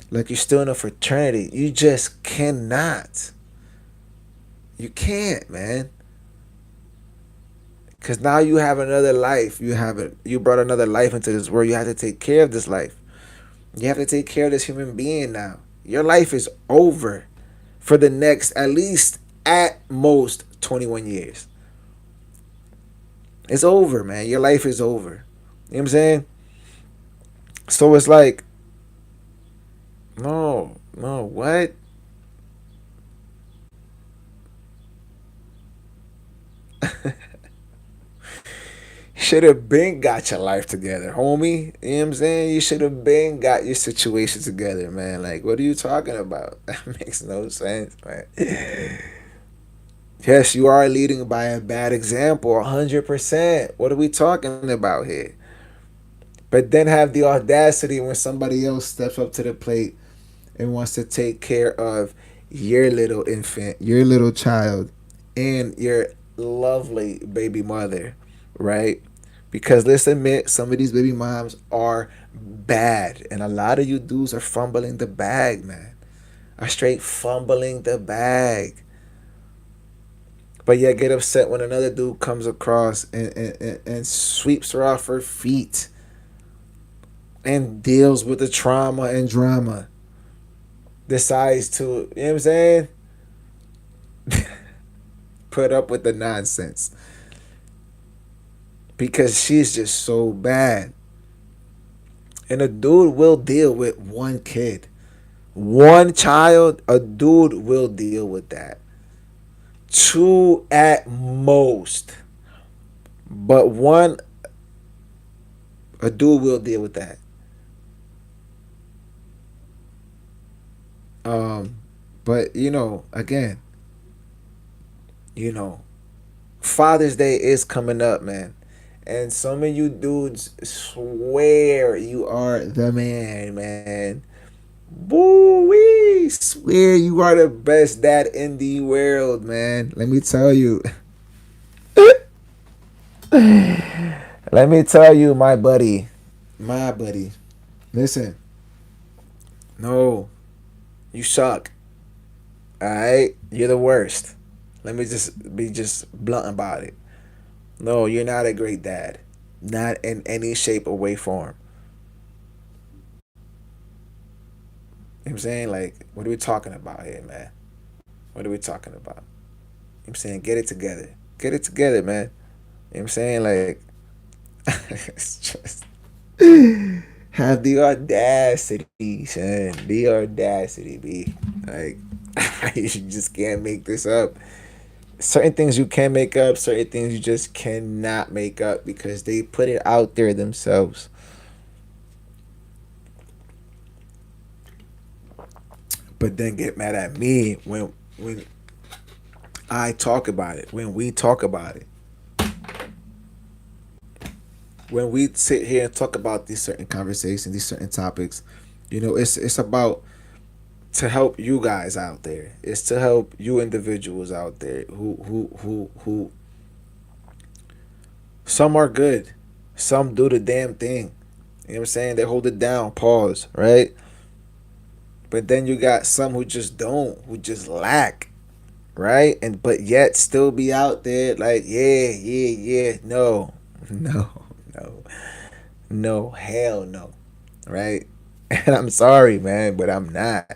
like you still in a fraternity. You just cannot. You can't, man. Cause now you have another life. You brought another life into this world. You have to take care of this life. You have to take care of this human being now. Your life is over for the next at least at most 21 years. It's over, man. Your life is over. You know what I'm saying? So it's like, no, no, what? Should have been got your life together, homie. You know what I'm saying? You should have been got your situation together, man. Like, what are you talking about? That makes no sense, man. Yes, you are leading by a bad example, 100%. What are we talking about here? But then have the audacity when somebody else steps up to the plate and wants to take care of your little infant, your little child, and your lovely baby mother, right? Because let's admit, some of these baby moms are bad, and a lot of you dudes are fumbling the bag, man. Are straight fumbling the bag. But yet get upset when another dude comes across and sweeps her off her feet and deals with the trauma and drama. Decides to, you know what I'm saying? Put up with the nonsense. Because she's just so bad. And a dude will deal with one kid. One child, a dude will deal with that. Two at most. But one, a dude will deal with that. Um, but again, you know, Father's Day is coming up, man. And some of you dudes swear you are the man, man. Boo wee! Swear you are the best dad in the world, man. Let me tell you. Let me tell you, my buddy. My buddy. Listen. No. You suck. Alright? You're the worst. Let me just be just blunt about it. No, you're not a great dad. Not in any shape or way form. You know what I'm saying? Like, what are we talking about here, man? What are we talking about? You know what I'm saying? Get it together. Get it together, man. You know what I'm saying? Like, it's just have the audacity, son. The audacity, be like, you just can't make this up. Certain things you can make up, certain things you just cannot make up because they put it out there themselves. But then get mad at me when I talk about it, when we talk about it, when we sit here and talk about these certain conversations, these certain topics. It's about to help you guys out there. It's to help you individuals out there who some are good, some do the damn thing. You know what I'm saying? They hold it down. Pause. Right? But then you got some who just don't, who just lack, right? And but yet still be out there like, yeah, yeah, yeah. No, no, no, no, hell no, right? And I'm sorry, man, but I'm not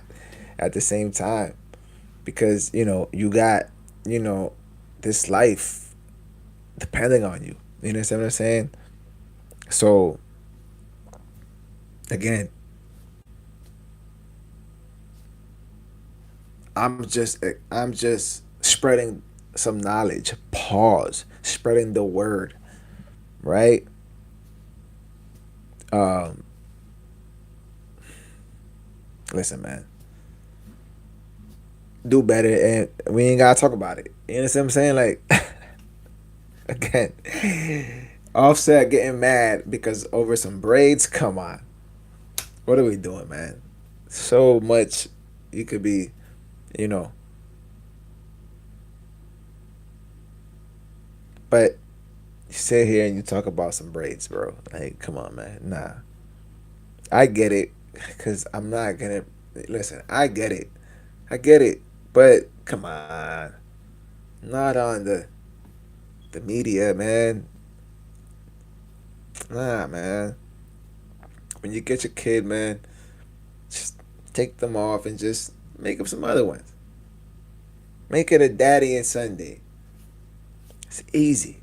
at the same time because you got you know this life depending on you. You understand what I'm saying? So again, I'm just spreading some knowledge. Pause. Spreading the word, right? Um, Listen, man, do better, and we ain't gotta talk about it. You understand what I'm saying? Like again, Offset getting mad because over some braids. Come on, what are we doing, man? So much you could be, you know, but you sit here and you talk about some braids, bro. Like, come on, man. Nah, I get it, cause I'm not gonna listen. I get it, but come on, not on the media, man. Nah, man. When you get your kid, man, just take them off and just make up some other ones. Make it a daddy and Sunday. It's easy.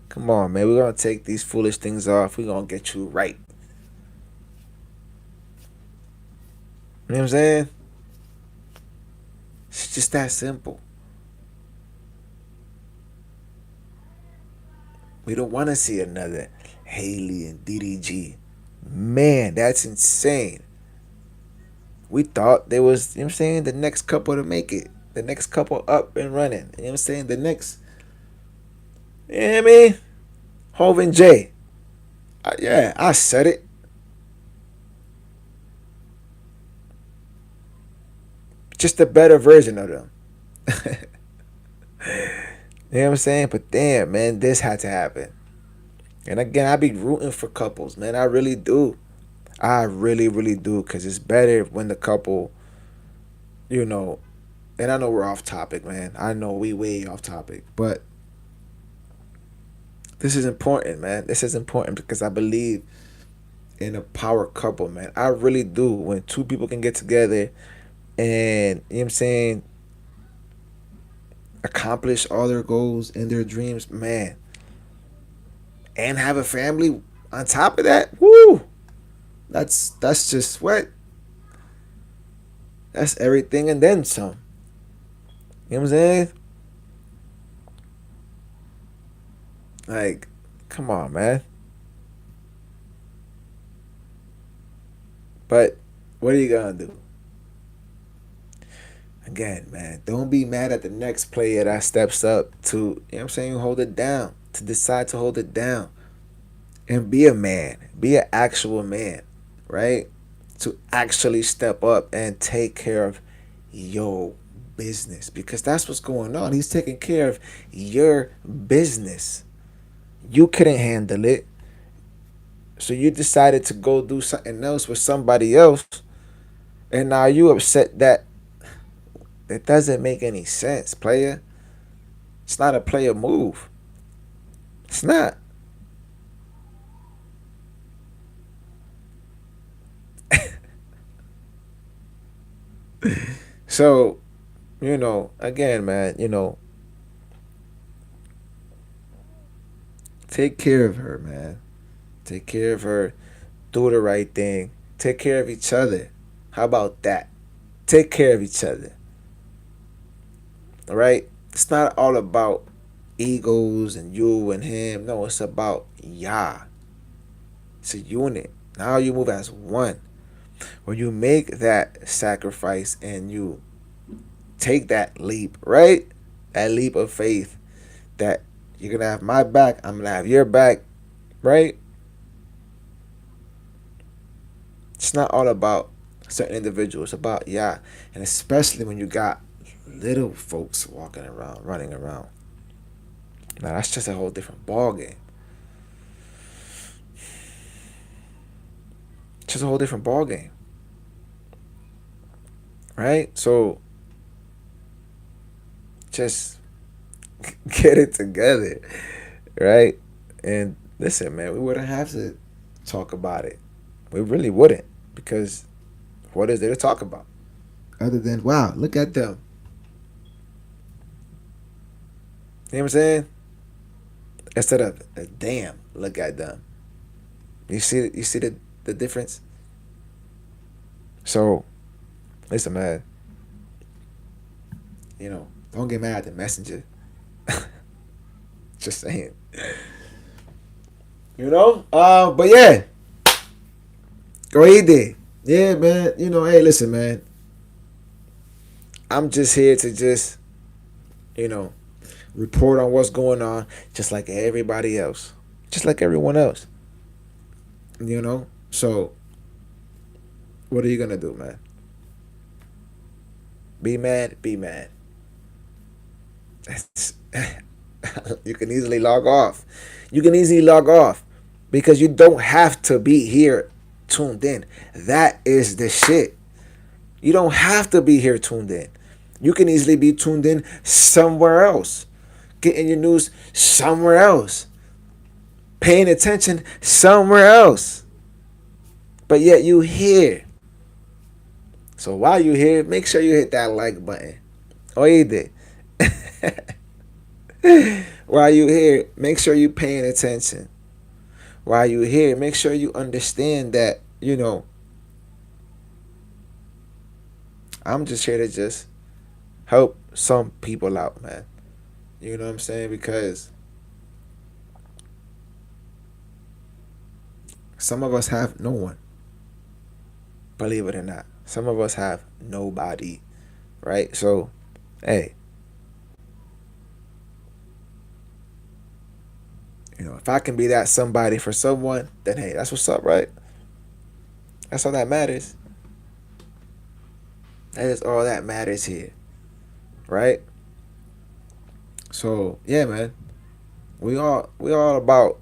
Come on, man. We're gonna take these foolish things off. We're gonna get you right. You know what I'm saying? It's just that simple. We don't want to see another Haley and DDG. Man, that's insane. We thought there was, you know what I'm saying, the next couple to make it. The next couple up and running. You know what I'm saying? The next, you know what I mean? Hov and Jay. Yeah, I said it. Just a better version of them. You know what I'm saying? But damn, man, this had to happen. And again, I be rooting for couples, man. I really do. I really, really do. Because it's better when the couple, you know, and I know we're off topic, man. I know we way off topic. But this is important, man. This is important because I believe in a power couple, man. I really do. When two people can get together and, you know what I'm saying, accomplish all their goals and their dreams, man, and have a family on top of that, woo! That's just what? That's everything and then some. You know what I'm saying? Like, come on, man. But what are you gonna do? Again, man, don't be mad at the next player that steps up to, you know what I'm saying, hold it down, to decide to hold it down. And be a man, be an actual man, right? To actually step up and take care of your business because that's what's going on. He's taking care of your business. You couldn't handle it, so you decided to go do something else with somebody else, and now you upset that it doesn't make any sense, player. It's not a player move. It's not. So, again, man, take care of her, man. Take care of her. Do the right thing. Take care of each other. How about that? Take care of each other. All right? It's not all about egos and you and him. No, it's about Yah. It's a unit. Now you move as one. When you make that sacrifice and you take that leap, right? That leap of faith that you're going to have my back, I'm going to have your back, right? It's not all about certain individuals. It's about Yah. And especially when you got little folks walking around, running around. Now that's just a whole different ball game. Just a whole different ball game. right? So just get it together, right? And listen, man, we wouldn't have to talk about it. We really wouldn't, because what is there to talk about other than wow, look at them. You know what I'm saying? Instead of damn, look at them. You see the difference. So listen, man. Don't get mad at the messenger. Just saying. But yeah, go ahead. Yeah, man. Hey, listen, man. I'm just here to just, you know, report on what's going on, just like everybody else, just like everyone else. So what are you gonna do, man? Be mad, be mad. You can easily log off. You can easily log off because you don't have to be here tuned in. That is the shit. You don't have to be here tuned in. You can easily be tuned in somewhere else, getting your news somewhere else, paying attention somewhere else. But yet you here. So while you here, make sure you hit that like button. Oh, you did. While you here, make sure you paying attention. While you here, make sure you understand that, I'm just here to just help some people out, man. You know what I'm saying? Because some of us have no one. Believe it or not. Some of us have nobody. Right? So, hey, if I can be that somebody for someone, then hey, that's what's up, right? That's all that matters. That is all that matters here. Right? So, yeah, man. We all about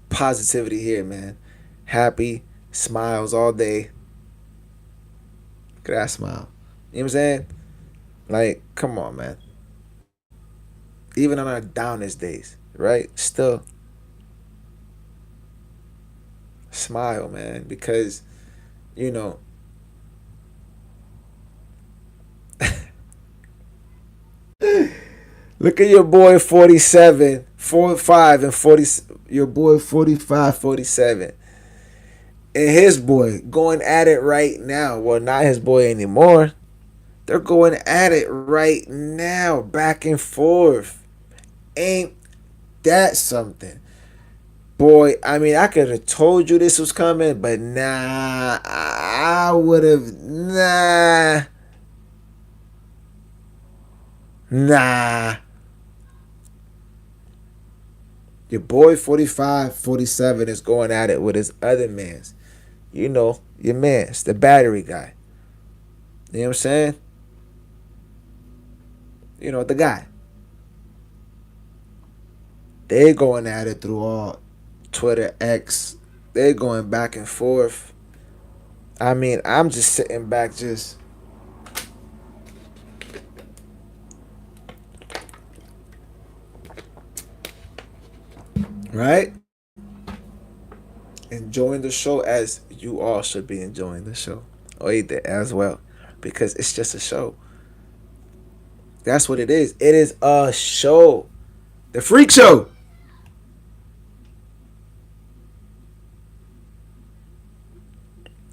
positivity here, man. Happy, smiles all day. Look at that smile. You know what I'm saying? Like, come on, man. Even on our downest days, right? Still smile, man, because you know, look at your boy 47, 45 and 40, your boy 45, 47. And his boy going at it right now. Well, not his boy anymore. They're going at it right now, back and forth. Ain't that something? Boy, I mean, I could have told you this was coming, but nah, I would have, nah. Your boy 45, 47 is going at it with his other mans. Your man's the battery guy. You know what I'm saying? The guy. They going at it through all Twitter X. They going back and forth. I mean, I'm just sitting back, just right, enjoying the show as you all should be enjoying the show, or either as well, because it's just a show. That's what it is. It is a show, the freak show.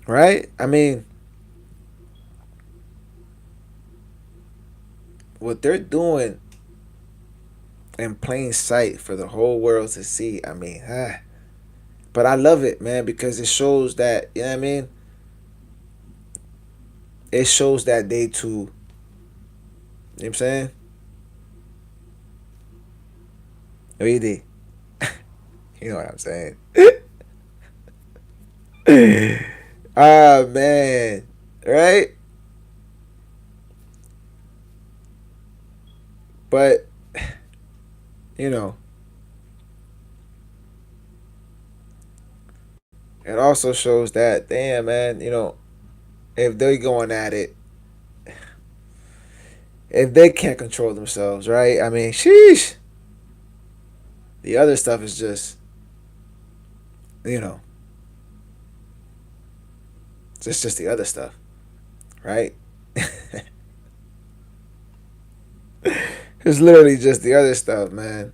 Right? I mean, what they're doing in plain sight for the whole world to see. I mean, but I love it, man, because it shows that, you know what I mean? It shows that they too, you know what I'm saying? Really. You know what I'm saying? Ah, man. Right? But, you know, it also shows that, damn, man, if they're going at it, if they can't control themselves, right? I mean, sheesh. The other stuff is just, you know, it's just the other stuff, right? It's literally just the other stuff, man.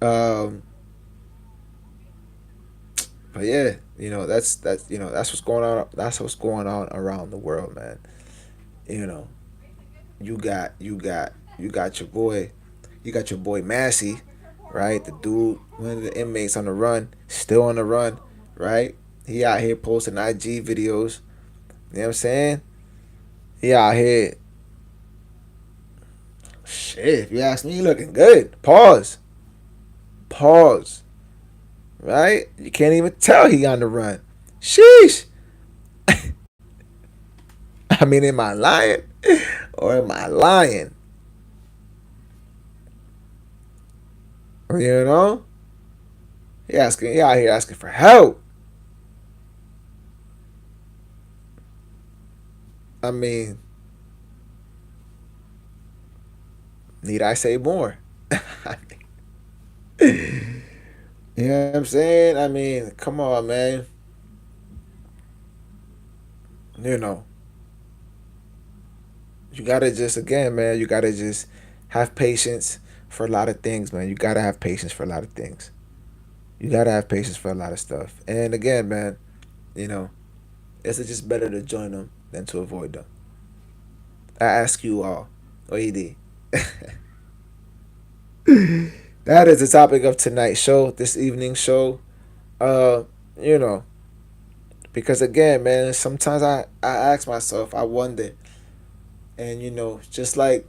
Um, but yeah, that's what's going on. That's what's going on around the world, man. You know, you got your boy, Massey, right? The dude, one of the inmates on the run, still on the run, right? He out here posting IG videos. You know what I'm saying? He out here, shit. If you ask me, he looking good. Pause. Pause. Right? You can't even tell he on the run. Sheesh. I mean, am I lying? Or am I lying? You know? He out here asking for help. I mean, need I say more? You know what I'm saying? I mean, come on, man. You know, you gotta just, again, man, you gotta just have patience for a lot of things, man. You gotta have patience for a lot of things. You gotta have patience for a lot of stuff. And again, man, you know, it's just better to join them than to avoid them. I ask you all, OED. That is the topic of tonight's show, this evening's show. Uh, you know, because again, man, sometimes I ask myself, I wonder, and just like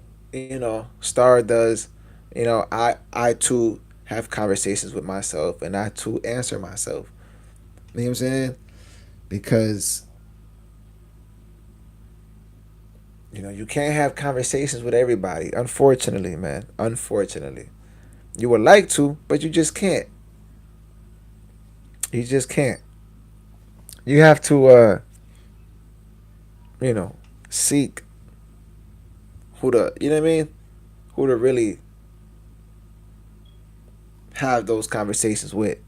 Star does, I too have conversations with myself, and I too answer myself. You know what I'm saying? Because you can't have conversations with everybody. Unfortunately, man. Unfortunately, you would like to, but you just can't. You just can't. You have to, you know, seek who to, you know what I mean? Who to really have those conversations with.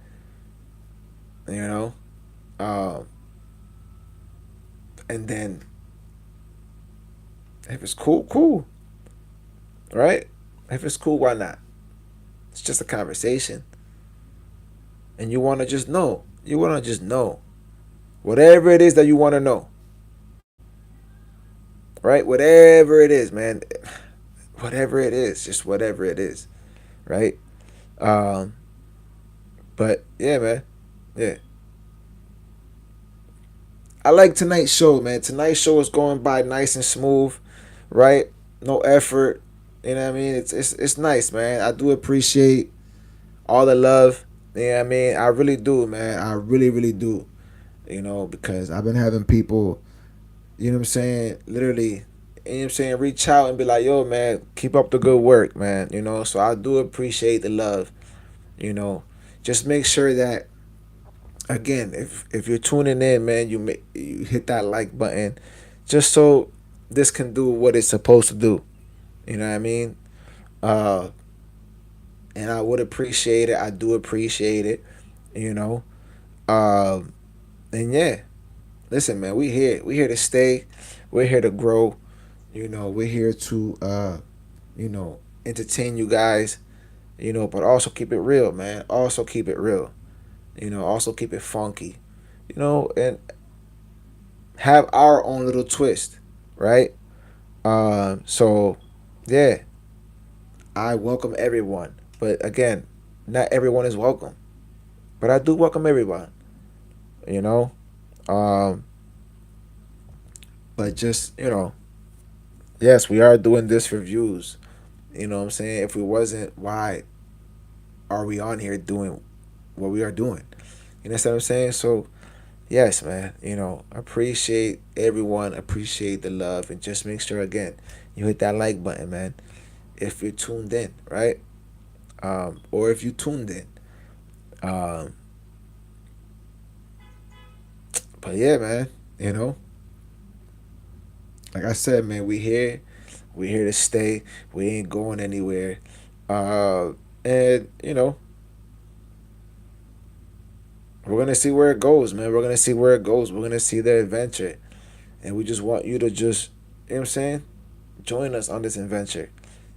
You know, um, and then if it's cool, cool, right? If it's cool, why not? It's just a conversation, and you want to just know. You want to just know whatever it is that you want to know, right? Whatever it is, man. Whatever it is, just whatever it is, right? Um, but yeah, man. Yeah, I like tonight's show, man. Tonight's show is going by nice and smooth, right? No effort. You know what I mean? It's nice, man. I do appreciate all the love. You know what I mean? I really do, man. I really, really do. Because I've been having people, what I'm saying, literally, what I'm saying, reach out and be like, yo, man, keep up the good work, man. So I do appreciate the love. You know, just make sure that, again, if you're tuning in, man, you hit that like button, just so this can do what it's supposed to do. You know what I mean? Uh, and I would appreciate it. I do appreciate it. You know. Um, and yeah, listen, man, we here to stay. We're here to grow. We're here to entertain you guys. But also keep it real, man. Also keep it real. Also keep it funky. And have our own little twist, right? So yeah, I welcome everyone. But again, not everyone is welcome. But I do welcome everyone, you know? Um, but just, yes, we are doing this for views. You know what I'm saying? If we wasn't, why are we on here doing what we are doing? You know what I'm saying? So, yes, man, appreciate everyone, appreciate the love, and just make sure, again, you hit that like button, man, if you're tuned in, right? Or if you tuned in. Um, but yeah, man, you know, Like I said, man, we here to stay. We ain't going anywhere. Uh, and we're gonna see where it goes, man. We're gonna see where it goes. We're gonna see the adventure, and we just want you to just, you know what I'm saying, join us on this adventure.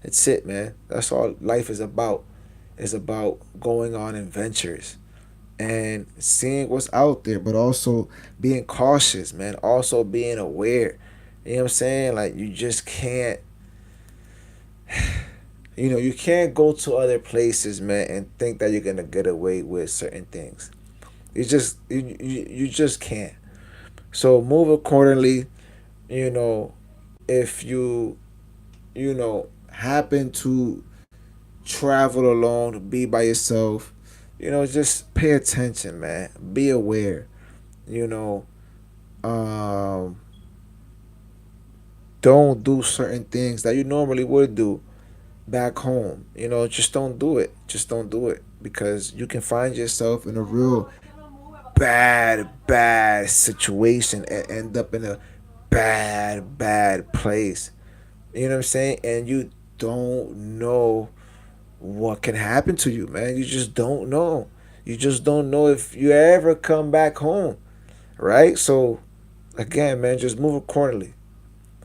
That's it, man. That's all life is about. It's about going on adventures and seeing what's out there, but also being cautious, man. Also being aware. You know what I'm saying? Like you just can't, you can't go to other places, man, and think that you're gonna get away with certain things. You just can't. So move accordingly. You know, if happen to travel alone, be by yourself, just pay attention, man. Be aware. You know, um, don't do certain things that you normally would do back home. Just don't do it. Just don't do it because you can find yourself in a real bad situation and end up in a bad place. You know what I'm saying? And you don't know what can happen to you, man. You just don't know. You just don't know if you ever come back home, right? So again, man, just move accordingly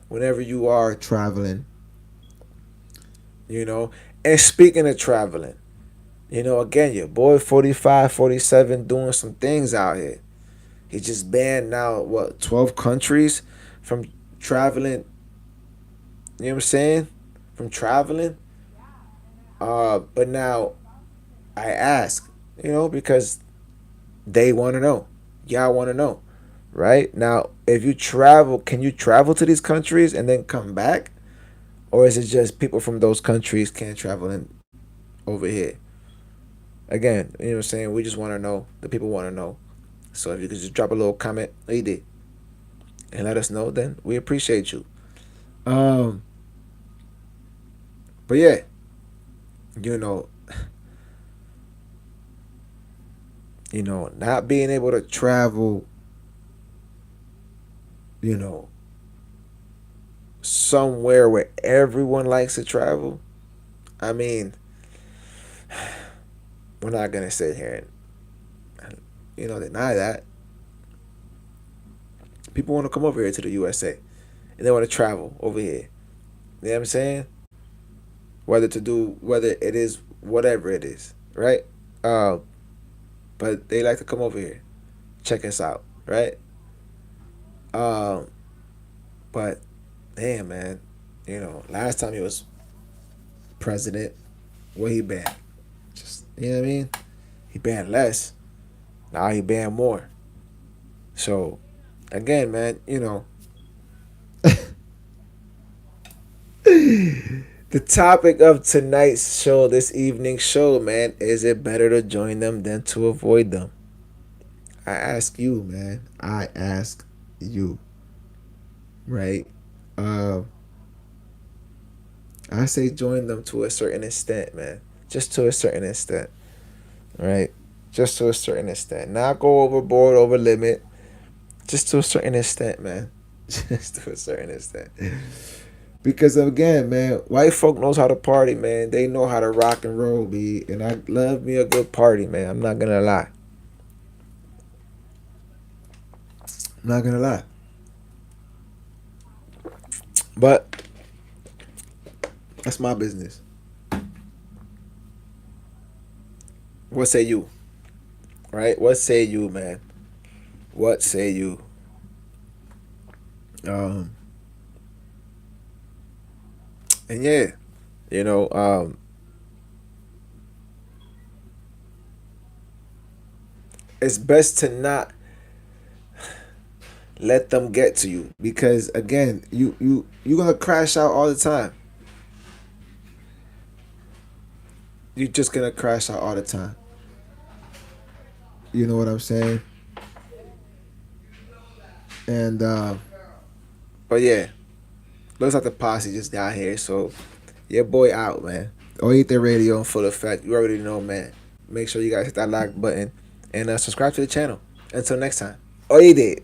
whenever you are traveling, you know. And speaking of traveling, again, your boy 45, 47 doing some things out here. He just banned now, what, 12 countries from traveling, you know what I'm saying? From traveling. But now I ask, because they want to know. Y'all want to know, right? Now, if you travel, can you travel to these countries and then come back? Or is it just people from those countries can't travel in over here? Again, you know what I'm saying? We just want to know. The people want to know. So if you could just drop a little comment, oh, you did, and let us know, then we appreciate you. Um, but yeah, you know, not being able to travel, you know, somewhere where everyone likes to travel. I mean, we're not gonna sit here and deny that people want to come over here to the USA and they want to travel over here. You know what I'm saying? Whether it is whatever it is, right? Uh, but they like to come over here, check us out, right? Um, but damn, man, last time he was president, what he banned? Just what I mean? He banned less. Now he banned more. So again, man, the topic of tonight's show, this evening's show, man, is it better to join them than to avoid them? I ask you, man. I ask you, right? Uh, I say join them to a certain extent, man. Just to a certain extent, right? Just to a certain extent. Not go overboard, over limit. Just to a certain extent, man. Just to a certain extent. Because again, man, white folk knows how to party, man. They know how to rock and roll, be, and I love me a good party, man. I'm not gonna lie. I'm not gonna lie. But that's my business. What say you? Right? What say you, man? What say you? Um, and yeah, you know, um, it's best to not let them get to you because again, you're gonna crash out all the time. You're just gonna crash out all the time. You know what I'm saying? And but yeah, looks like the posse just got here. So your boy out, man. Oite Radio in full effect. You already know, man. Make sure you guys hit that like button and subscribe to the channel. Until next time. Oite.